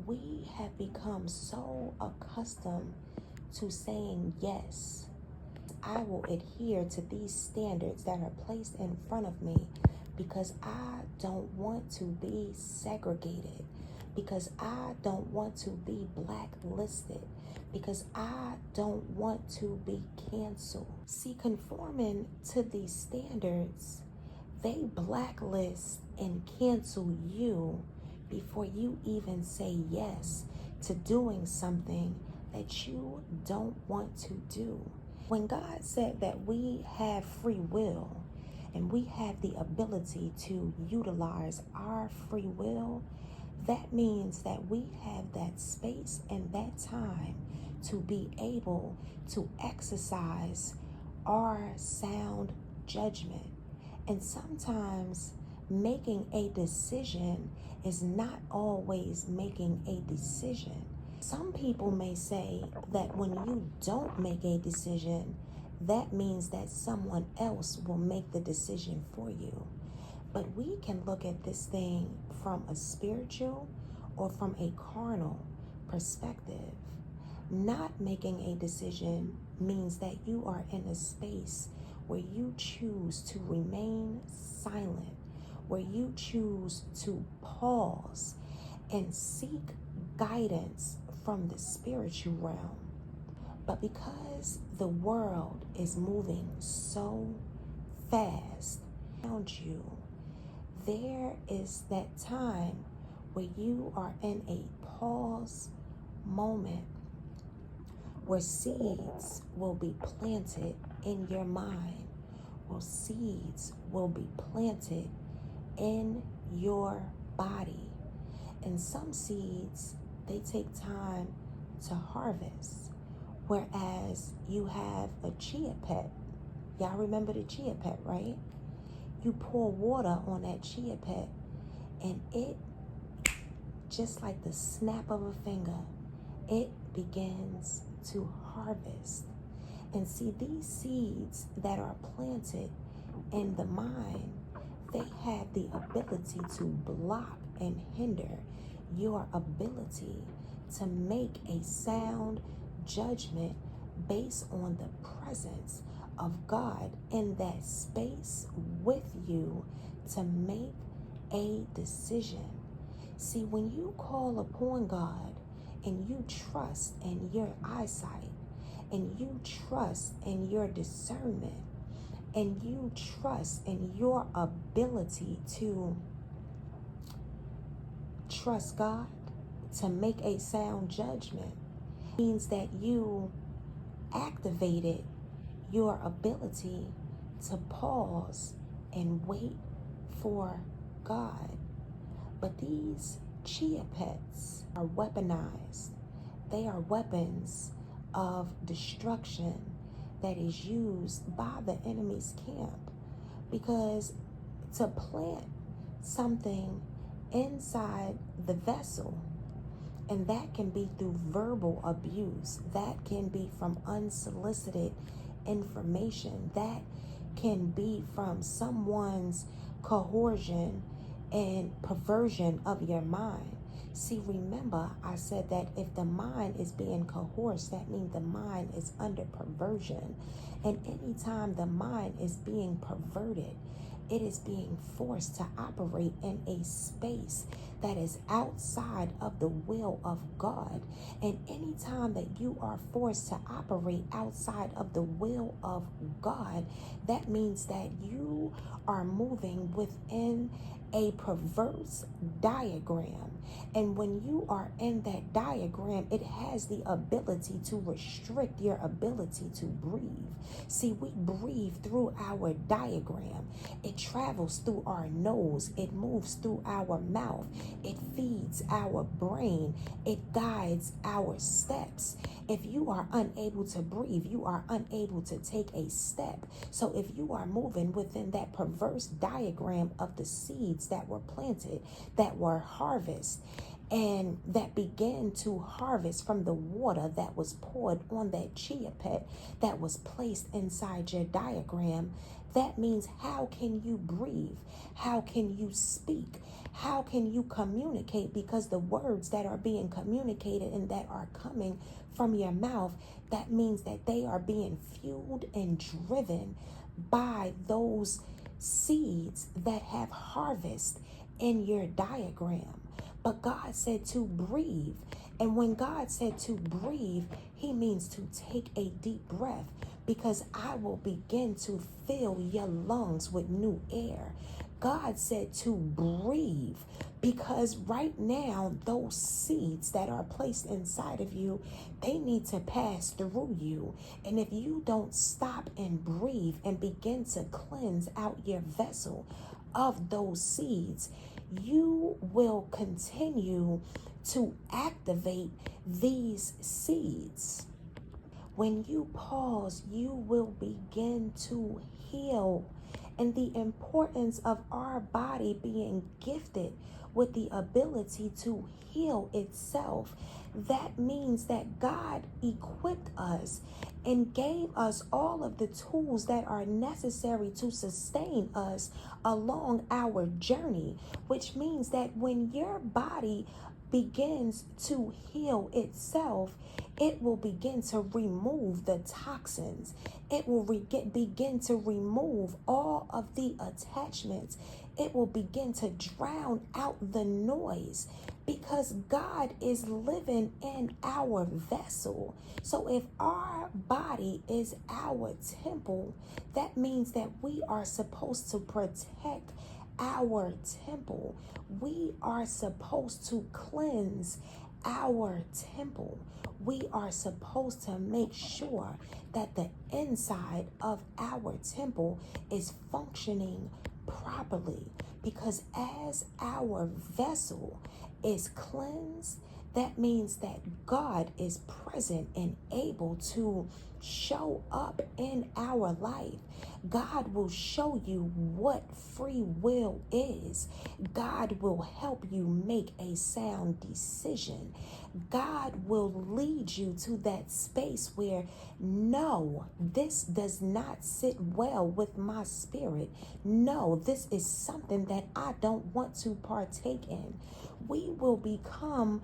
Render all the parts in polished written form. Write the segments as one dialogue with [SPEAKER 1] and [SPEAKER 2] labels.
[SPEAKER 1] we have become so accustomed to saying yes. I will adhere to these standards that are placed in front of me because I don't want to be segregated, because I don't want to be blacklisted, because I don't want to be canceled. See, conforming to these standards, they blacklist and cancel you before you even say yes to doing something that you don't want to do. When God said that we have free will and we have the ability to utilize our free will, that means that we have that space and that time to be able to exercise our sound judgment. And sometimes making a decision is not always making a decision. Some people may say that when you don't make a decision, that means that someone else will make the decision for you. But we can look at this thing from a spiritual or from a carnal perspective. Not making a decision means that you are in a space where you choose to remain silent, where you choose to pause and seek guidance from the spiritual realm. But because the world is moving so fast around you, there is that time where you are in a pause moment where seeds will be planted in your mind, where seeds will be planted in your body. And some seeds, they take time to harvest, whereas you have a chia pet. Y'all remember the chia pet, right? You pour water on that chia pet and it, just like the snap of a finger, it begins to harvest. And see, these seeds that are planted in the mind, they have the ability to block and hinder your ability to make a sound judgment based on the presence of God in that space with you to make a decision. See, when you call upon God and you trust in your eyesight and you trust in your discernment and you trust in your ability to trust God to make a sound judgment, means that you activated your ability to pause and wait for God. But these chia pets are weaponized. They are weapons of destruction that is used by the enemy's camp, because to plant something inside the vessel, and that can be through verbal abuse, that can be from unsolicited information, that can be from someone's coercion and perversion of your mind. See, remember, I said that if the mind is being coerced, that means the mind is under perversion. And anytime the mind is being perverted, it is being forced to operate in a space that is outside of the will of God. And anytime that you are forced to operate outside of the will of God, that means that you are moving within a perverse diagram. And when you are in that diagram, it has the ability to restrict your ability to breathe. See, we breathe through our diagram. It travels through our nose. It moves through our mouth. It feeds our brain. It guides our steps. If you are unable to breathe, you are unable to take a step. So if you are moving within that perverse diagram of the seeds that were planted, that were harvested, and that began to harvest from the water that was poured on that chia pet that was placed inside your diagram. That means, how can you breathe? How can you speak? How can you communicate? Because the words that are being communicated and that are coming from your mouth, that means that they are being fueled and driven by those seeds that have harvest in your diagram. But God said to breathe. And when God said to breathe, he means to take a deep breath, because I will begin to fill your lungs with new air. God said to breathe, because right now those seeds that are placed inside of you, they need to pass through you. And if you don't stop and breathe and begin to cleanse out your vessel of those seeds, you will continue to activate these seeds. When you pause, you will begin to heal. And the importance of our body being gifted with the ability to heal itself, that means that God equipped us and gave us all of the tools that are necessary to sustain us along our journey, which means that when your body begins to heal itself, it will begin to remove the toxins. It will begin to remove all of the attachments. It will begin to drown out the noise, because God is living in our vessel. So if our body is our temple, that means that we are supposed to protect our temple. We are supposed to cleanse our temple. We are supposed to make sure that the inside of our temple is functioning properly, because as our vessel is cleansed, that means that God is present and able to show up in our life. God will show you what free will is. God will help you make a sound decision. God will lead you to that space where, no, this does not sit well with my spirit. No, this is something that I don't want to partake in. We will become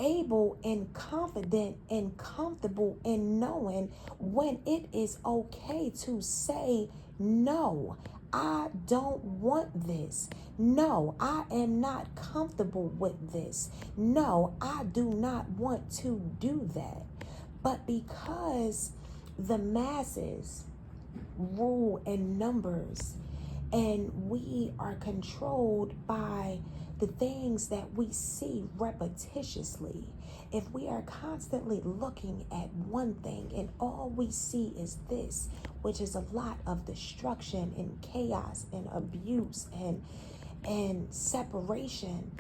[SPEAKER 1] able and confident and comfortable in knowing when it is okay to say, no, I don't want this. No, I am not comfortable with this. No, I do not want to do that. But because the masses rule in numbers, and we are controlled by the things that we see repetitiously, if we are constantly looking at one thing and all we see is this, which is a lot of destruction and chaos and abuse and separation,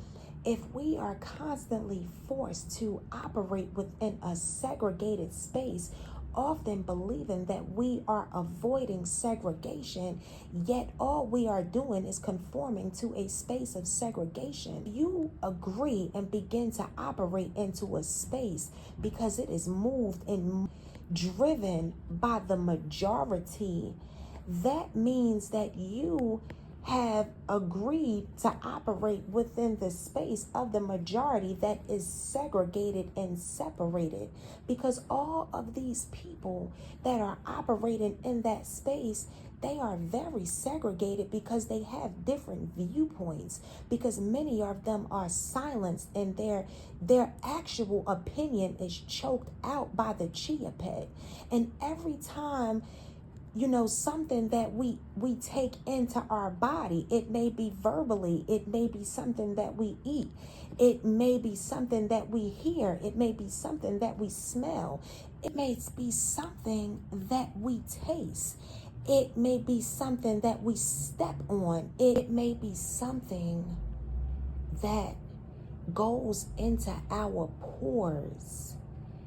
[SPEAKER 1] if we are constantly forced to operate within a segregated space, often believing that we are avoiding segregation, yet all we are doing is conforming to a space of segregation. You agree and begin to operate into a space because it is moved and driven by the majority. That means that you have agreed to operate within the space of the majority that is segregated and separated, because all of these people that are operating in that space, they are very segregated because they have different viewpoints, because many of them are silenced and their actual opinion is choked out by the chia pet. And every time something that we take into our body, it may be verbally, it may be something that we eat, it may be something that we hear, it may be something that we smell, it may be something that we taste, it may be something that we step on, it may be something that goes into our pores.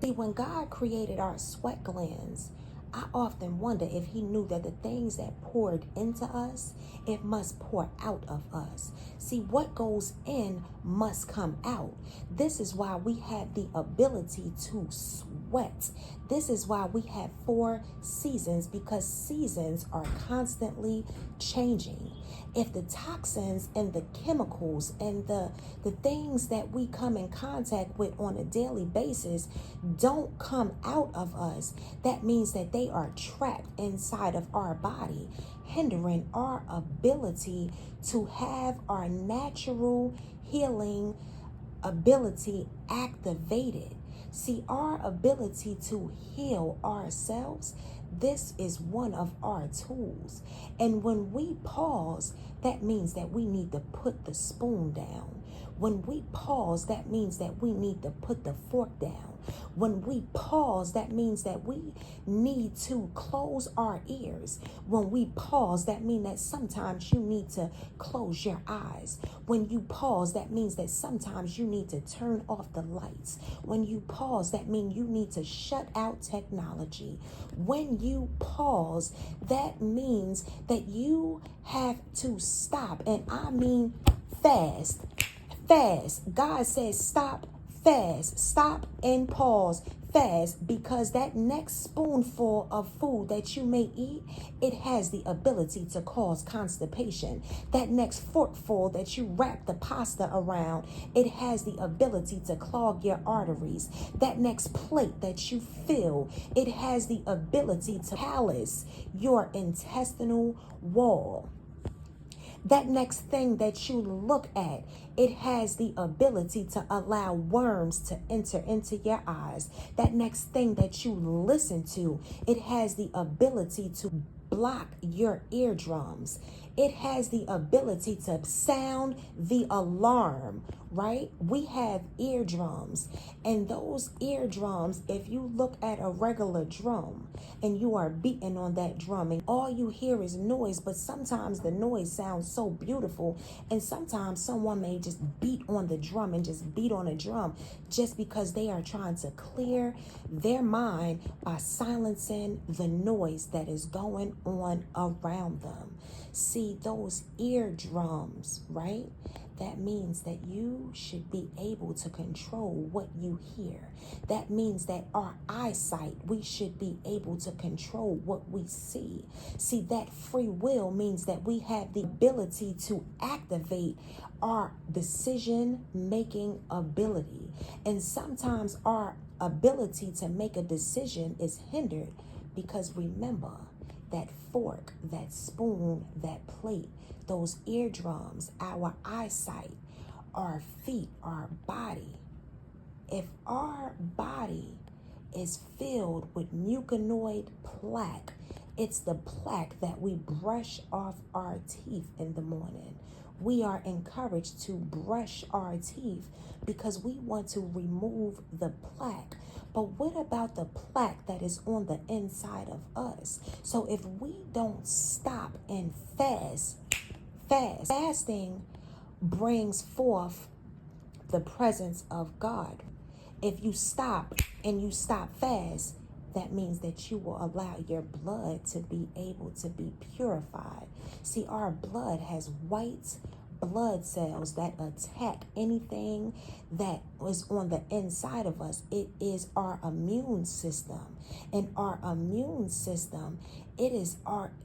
[SPEAKER 1] See, when God created our sweat glands, I often wonder if he knew that the things that poured into us, it must pour out of us. See, what goes in must come out. This is why we have the ability to sweat. This is why we have 4 seasons, because seasons are constantly changing. If the toxins and the chemicals and the things that we come in contact with on a daily basis don't come out of us, that means that they are trapped inside of our body, hindering our ability to have our natural healing ability activated. See, our ability to heal ourselves, this is one of our tools. And when we pause, that means that we need to put the spoon down. When we pause, that means that we need to put the fork down. When we pause, that means that we need to close our ears. When we pause, that means that sometimes you need to close your eyes. When you pause, that means that sometimes you need to turn off the lights. When you pause, that means you need to shut out technology. When you pause, that means that you have to stop. And I mean fast. Fast. God says stop, fast, stop and pause, fast, because that next spoonful of food that you may eat, it has the ability to cause constipation. That next forkful that you wrap the pasta around, it has the ability to clog your arteries. That next plate that you fill, it has the ability to callous your intestinal wall. That next thing that you look at, it has the ability to allow worms to enter into your eyes. That next thing that you listen to, it has the ability to block your eardrums. It has the ability to sound the alarm, right? We have eardrums, and those eardrums, if you look at a regular drum and you are beating on that drum and all you hear is noise, but sometimes the noise sounds so beautiful, and sometimes someone may just beat on the drum and just beat on a drum just because they are trying to clear their mind by silencing the noise that is going on around them. See, those eardrums, right? That means that you should be able to control what you hear. That means that our eyesight, we should be able to control what we see. See, that free will means that we have the ability to activate our decision-making ability. And sometimes our ability to make a decision is hindered because, remember, that fork, that spoon, that plate, those eardrums, our eyesight, our feet, our body. If our body is filled with mucinoid plaque, it's the plaque that we brush off our teeth in the morning. We are encouraged to brush our teeth because we want to remove the plaque. But what about the plaque that is on the inside of us? So if we don't stop and fasting brings forth the presence of God. If you stop and you stop fast, that means that you will allow your blood to be able to be purified. See, our blood has white blood cells that attack anything that is on the inside of us. It is our immune system. And our immune system, it is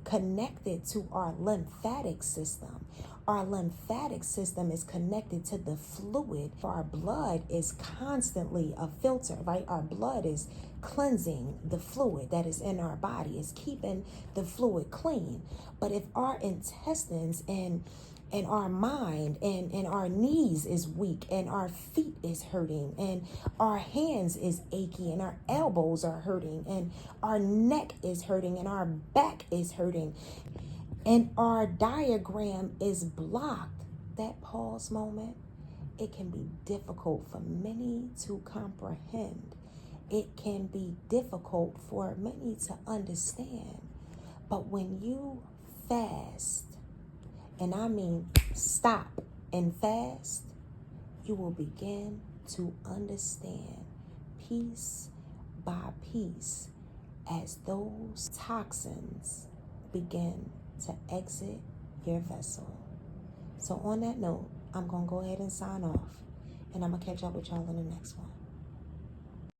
[SPEAKER 1] connected to our lymphatic system. Our lymphatic system is connected to the fluid. Our blood is constantly a filter, right? Our blood is cleansing the fluid that is in our body. It's keeping the fluid clean. But if our intestines and our mind and our knees is weak and our feet is hurting and our hands is achy and our elbows are hurting and our neck is hurting and our back is hurting and our diaphragm is blocked, that pause moment, it can be difficult for many to comprehend. It can be difficult for many to understand. But when you fast, and I mean stop and fast, you will begin to understand piece by piece as those toxins begin to exit your vessel. So on that note, I'm going to go ahead and sign off, and I'm going to catch up with y'all in the next one.